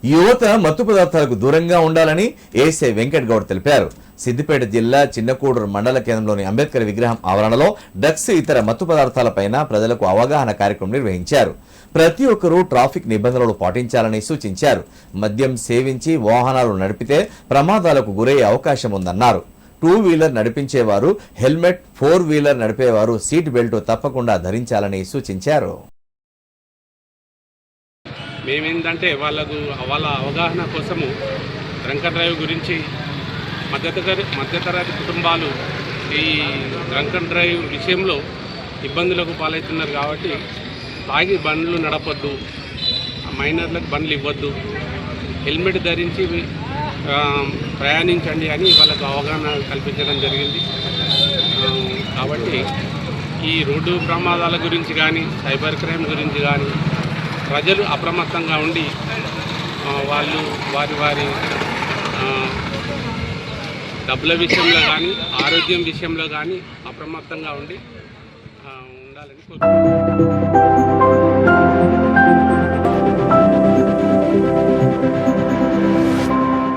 యువత మత్తు పదార్థాలకు దూరంగా ఉండాలని ఏసై వెంకట్ గౌడ్ తెలిపారు. సిద్దిపేట జిల్లా చిన్నకూడూరు మండల కేంద్రంలోని అంబేద్కర్ విగ్రహం ఆవరణలో డ్రగ్స్ ఇతర మత్తు పదార్థాలపైన ప్రజలకు అవగాహన కార్యక్రమం నిర్వహించారు. ప్రతి ఒక్కరూ ట్రాఫిక్ నిబంధనలు పాటించాలని సూచించారు. మద్యం సేవించి వాహనాలు నడిపితే ప్రమాదాలకు గురయ్యే అవకాశం ఉందన్నారు. 2 వీలర్ నడిపించేవారు హెల్మెట్, 4 వీలర్ నడిపేవారు సీట్ బెల్ట్ తప్పకుండా ధరించాలని సూచించారు. మేమేంటంటే వాళ్ళ అవగాహన కోసము డ్రంక్ అండ్ డ్రైవ్ గురించి మధ్యతరగతి కుటుంబాలు ఈ డ్రంక్ అండ్ డ్రైవ్ విషయంలో ఇబ్బందులకు పాలవుతున్నారు కాబట్టి తాగి బండ్లు నడపొద్దు, మైనర్లకు బండ్లు ఇవ్వద్దు, హెల్మెట్ ధరించి ప్రయాణించండి అని వాళ్ళకు అవగాహన కల్పించడం జరిగింది. కాబట్టి ఈ రోడ్డు ప్రమాదాల గురించి కానీ సైబర్ క్రైమ్ గురించి కానీ ప్రజలు అప్రమత్తంగా ఉండి వాళ్ళు వారి డబ్బుల విషయంలో కానీ ఆరోగ్యం విషయంలో కానీ అప్రమత్తంగా ఉండాలని కోరుకుంటున్నాను.